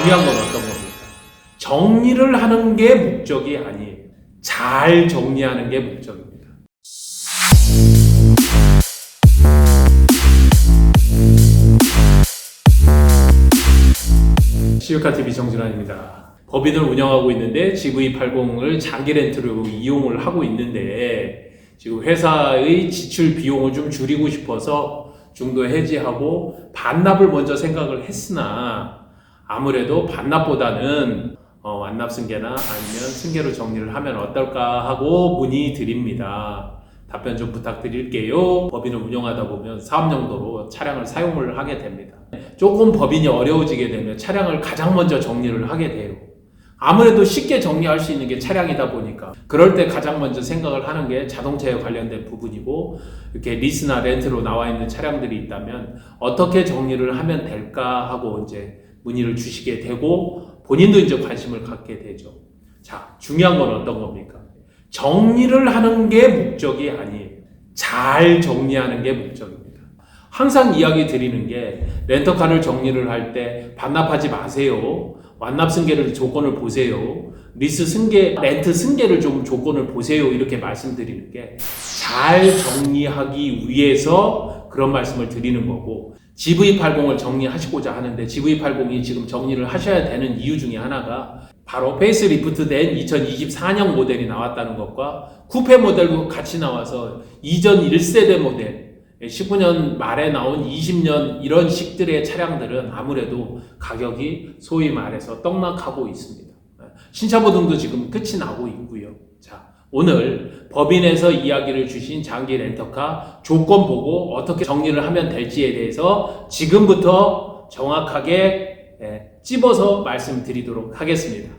중요한 건 어떤 겁니까? 정리를 하는 게 목적이 아니에요. 잘 정리하는 게 목적입니다. 시유카TV 정준환입니다. 법인을 운영하고 있는데 GV80을 장기 렌트로 이용을 하고 있는데 지금 회사의 지출 비용을 좀 줄이고 싶어서 중도 해지하고 반납을 먼저 생각을 했으나 아무래도 반납보다는 완납승계나 아니면 승계로 정리를 하면 어떨까 하고 문의드립니다. 답변 좀 부탁드릴게요. 법인을 운영하다 보면 사업용도로 차량을 사용을 하게 됩니다. 조금 법인이 어려워지게 되면 차량을 가장 먼저 정리를 하게 돼요. 아무래도 쉽게 정리할 수 있는 게 차량이다 보니까 그럴 때 가장 먼저 생각을 하는 게 자동차에 관련된 부분이고, 이렇게 리스나 렌트로 나와 있는 차량들이 있다면 어떻게 정리를 하면 될까 하고 이제 문의를 주시게 되고 본인도 이제 관심을 갖게 되죠. 자, 중요한 건 어떤 겁니까? 정리를 하는 게 목적이 아니에요. 잘 정리하는 게 목적입니다. 항상 이야기 드리는 게 렌터카를 정리를 할 때 반납하지 마세요. 완납 승계를 조건을 보세요. 리스 승계, 렌트 승계를 좀 조건을 보세요. 이렇게 말씀드리는 게 잘 정리하기 위해서 그런 말씀을 드리는 거고, GV80을 정리하시고자 하는데 GV80이 지금 정리를 하셔야 되는 이유 중에 하나가 바로 페이스리프트 된 2024년 모델이 나왔다는 것과 쿠페 모델도 같이 나와서 이전 1세대 모델 19년 말에 나온 20년 이런 식들의 차량들은 아무래도 가격이 소위 말해서 떡락하고 있습니다. 신차보증도 지금 끝이 나고 있고요. 자, 오늘 법인에서 이야기를 주신 장기 렌터카 조건 보고 어떻게 정리를 하면 될지에 대해서 지금부터 정확하게 찝어서 말씀드리도록 하겠습니다.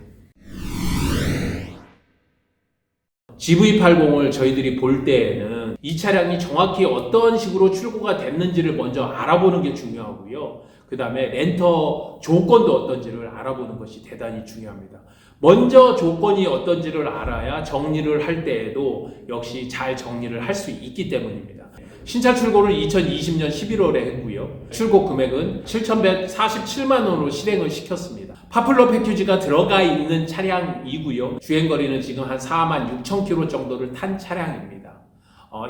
GV80을 저희들이 볼 때에는 이 차량이 정확히 어떤 식으로 출고가 됐는지를 먼저 알아보는 게 중요하고요. 그 다음에 렌터 조건도 어떤지를 알아보는 것이 대단히 중요합니다. 먼저 조건이 어떤지를 알아야 정리를 할 때에도 역시 잘 정리를 할 수 있기 때문입니다. 신차 출고를 2020년 11월에 했고요. 출고 금액은 7,147만 원으로 실행을 시켰습니다. 파플러 패키지가 들어가 있는 차량이고요. 주행거리는 지금 한 46,000km 정도를 탄 차량입니다.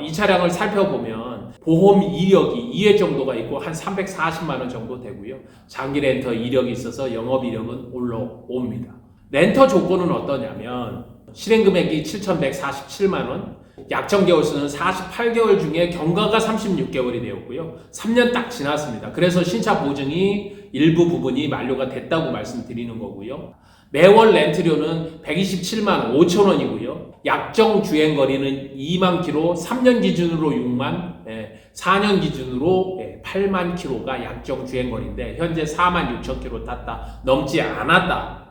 이 차량을 살펴보면 보험 이력이 2회 정도가 있고 한 340만 원 정도 되고요. 장기 렌터 이력이 있어서 영업 이력은 올라옵니다. 렌터 조건은 어떠냐면 실행 금액이 7,147만 원, 약정 개월 수는 48개월 중에 경과가 36개월이 되었고요. 3년 딱 지났습니다. 그래서 신차 보증이 일부 부분이 만료가 됐다고 말씀드리는 거고요. 매월 렌트료는 127만 5천 원이고요. 약정 주행 거리는 2만 킬로, 3년 기준으로 6만, 4년 기준으로 8만 킬로가 약정 주행 거리인데 현재 4만 6천 킬로 탔다. 넘지 않았다.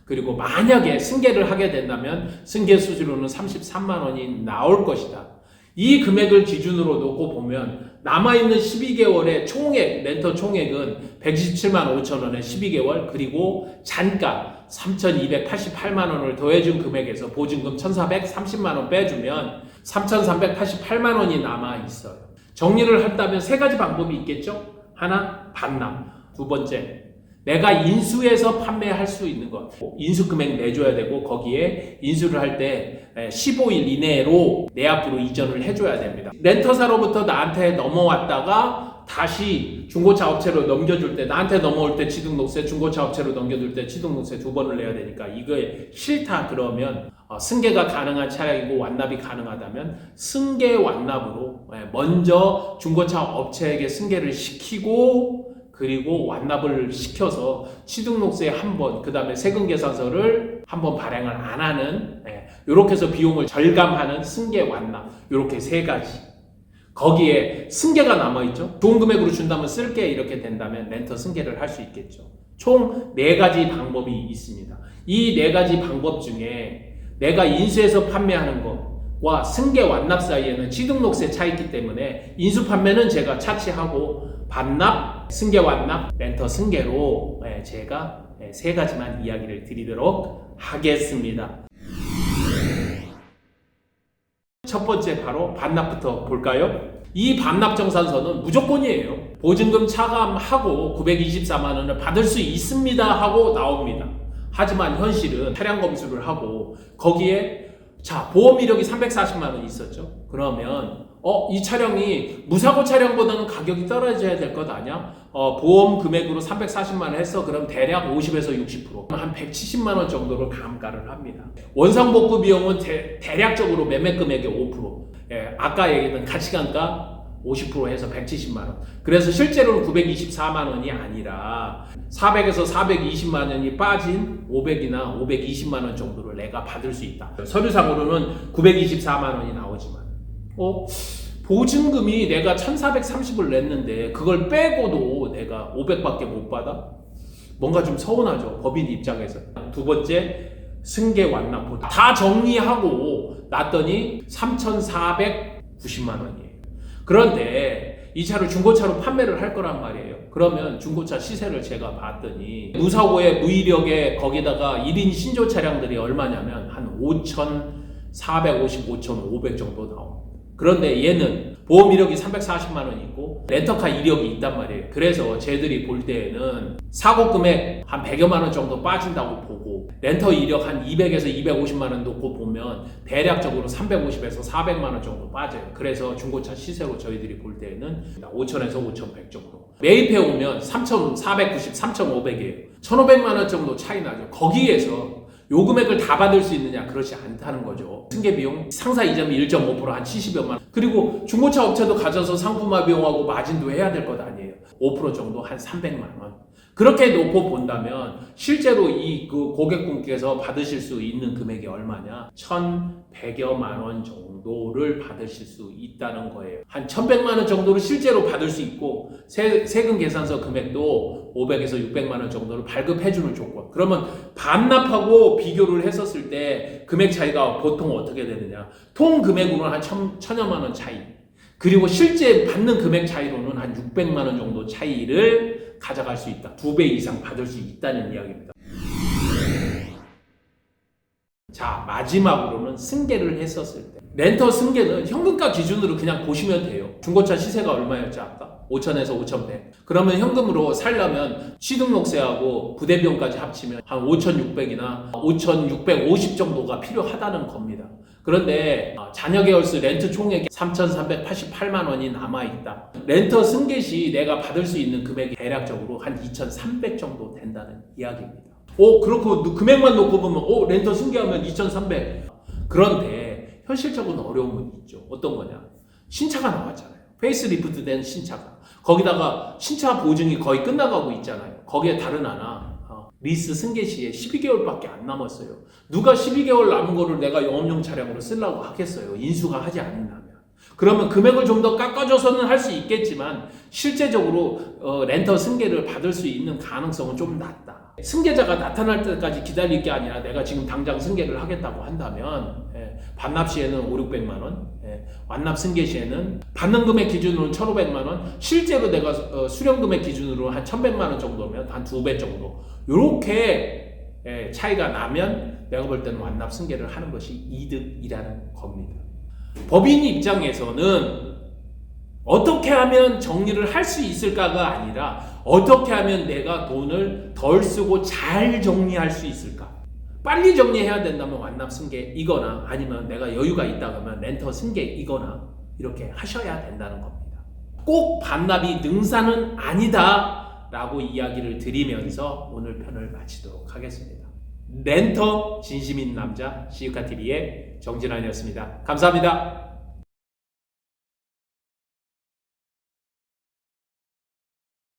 그리고 만약에 승계를 하게 된다면 승계 수수료는 33만 원이 나올 것이다. 이 금액을 기준으로 놓고 보면 남아있는 12개월의 총액, 렌터 총액은 127만 5천 원에 12개월, 그리고 잔가 3,288만 원을 더해준 금액에서 보증금 1,430만 원 빼주면 3,388만 원이 남아있어요. 정리를 한다면 세 가지 방법이 있겠죠? 하나, 반납. 두 번째, 내가 인수해서 판매할 수 있는 것. 인수 금액 내줘야 되고 거기에 인수를 할 때 15일 이내로 내 앞으로 이전을 해줘야 됩니다. 렌터사로부터 나한테 넘어왔다가 다시 중고차 업체로 넘겨줄 때, 나한테 넘어올 때 취등록세, 중고차 업체로 넘겨줄 때 취등록세 2번을 내야 되니까 이거에 싫다 그러면 승계가 가능한 차량이고 완납이 가능하다면 승계 완납으로 먼저 중고차 업체에게 승계를 시키고 그리고 완납을 시켜서 취등록세 한 번, 그 다음에 세금계산서를 한 번 발행을 안 하는, 이렇게 해서 비용을 절감하는 승계 완납, 이렇게 세 가지. 거기에 승계가 남아있죠. 좋은 금액으로 준다면 쓸게 이렇게 된다면 렌터 승계를 할 수 있겠죠. 총 4가지 방법이 있습니다. 이 4가지 방법 중에 내가 인수해서 판매하는 것과 승계 완납 사이에는 취등록세 차이기 때문에 인수 판매는 제가 차치하고 반납, 승계 완납, 렌터 승계로 제가 3가지만 이야기를 드리도록 하겠습니다. 첫 번째 바로 반납부터 볼까요? 이 반납정산서는 무조건이에요. 보증금 차감하고 924만 원을 받을 수 있습니다 하고 나옵니다. 하지만 현실은 차량 검수를 하고 거기에 자 보험 이력이 340만 원 있었죠. 그러면 이 차량이 무사고 차량보다는 가격이 떨어져야 될 것 아니야? 보험 금액으로 340만 원 했어. 그럼 대략 50에서 60%, 한 170만 원 정도로 감가를 합니다. 원상복구 비용은 대략적으로 매매 금액의 5%. 예, 아까 얘기했던 가치감가 50% 해서 170만 원. 그래서 실제로는 924만 원이 아니라 400에서 420만 원이 빠진 500이나 520만 원 정도를 내가 받을 수 있다. 서류상으로는 924만 원이 나오지만 보증금이 내가 1430을 냈는데 그걸 빼고도 내가 500밖에 못 받아? 뭔가 좀 서운하죠. 법인 입장에서. 두 번째, 승계 완납 다 정리하고 났더니 3,490만 원이에요. 그런데 이 차를 중고차로 판매를 할 거란 말이에요. 그러면 중고차 시세를 제가 봤더니 무사고에 무이력에 거기다가 1인 신조 차량들이 얼마냐면 한 5,450, 5,500 정도 나옵니다. 그런데 얘는 보험 이력이 340만 원 있고 렌터카 이력이 있단 말이에요. 그래서 쟤들이 볼 때에는 사고 금액 한 100여만 원 정도 빠진다고 보고 렌터 이력 한 200에서 250만 원 놓고 보면 대략적으로 350에서 400만 원 정도 빠져요. 그래서 중고차 시세로 저희들이 볼 때에는 5,000에서 5,100 정도. 매입해 오면 3,490, 3,500이에요. 1,500만 원 정도 차이 나죠. 거기에서 요 금액을 다 받을 수 있느냐? 그렇지 않다는 거죠. 승계비용 상사 이점이 1.5% 한 70여만 원. 그리고 중고차 업체도 가져서 상품화 비용하고 마진도 해야 될 것 아니에요. 5% 정도 한 300만 원. 그렇게 놓고 본다면 실제로 이 고객분께서 받으실 수 있는 금액이 얼마냐? 1,100여만 원 정도를 받으실 수 있다는 거예요. 한 1,100만 원 정도를 실제로 받을 수 있고 세금 계산서 금액도 500에서 600만 원 정도를 발급해주는 조건. 그러면 반납하고 비교를 했었을 때 금액 차이가 보통 어떻게 되느냐? 통 금액으로는 한 1,000여만 원 차이. 그리고 실제 받는 금액 차이로는 한 600만 원 정도 차이를 가져갈 수 있다. 2배 이상 받을 수 있다는 이야기입니다. 자, 마지막으로는 승계를 했었을 때. 렌터 승계는 현금가 기준으로 그냥 보시면 돼요. 중고차 시세가 얼마였죠, 아까? 5,000에서 5,100. 그러면 현금으로 살려면 취등록세하고 부대비용까지 합치면 한 5,600이나 5,650 정도가 필요하다는 겁니다. 그런데 잔여 계열수 렌트 총액이 3,388만 원이 남아있다. 렌터 승계 시 내가 받을 수 있는 금액이 대략적으로 한 2,300 정도 된다는 이야기입니다. 그렇고 금액만 놓고 보면 렌터 승계하면 2,300. 그런데 현실적으로 어려움은 있죠. 어떤 거냐? 신차가 나왔잖아요. 페이스리프트 된 신차가. 거기다가 신차 보증이 거의 끝나가고 있잖아요. 거기에 다른 하나 리스 승계 시에 12개월밖에 안 남았어요. 누가 12개월 남은 거를 내가 영업용 차량으로 쓰려고 하겠어요. 인수가 하지 않는다면. 그러면 금액을 좀 더 깎아줘서는 할 수 있겠지만 실제적으로 렌터 승계를 받을 수 있는 가능성은 좀 낮다. 승계자가 나타날 때까지 기다릴 게 아니라 내가 지금 당장 승계를 하겠다고 한다면 반납 시에는 5,600만 원, 완납 승계 시에는 받는 금액 기준으로는 1,500만 원, 실제로 내가 수령 금액 기준으로 한 1,100만 원 정도면 한 2배 정도. 요렇게 차이가 나면 내가 볼 때는 완납 승계를 하는 것이 이득이라는 겁니다. 법인 입장에서는 어떻게 하면 정리를 할 수 있을까가 아니라 어떻게 하면 내가 돈을 덜 쓰고 잘 정리할 수 있을까? 빨리 정리해야 된다면 완납 승계이거나 아니면 내가 여유가 있다 그러면 렌터 승계이거나 이렇게 하셔야 된다는 겁니다. 꼭 반납이 능사는 아니다 라고 이야기를 드리면서 오늘 편을 마치도록 하겠습니다. 렌터 진심인 남자 시유카TV의 정진환이었습니다. 감사합니다.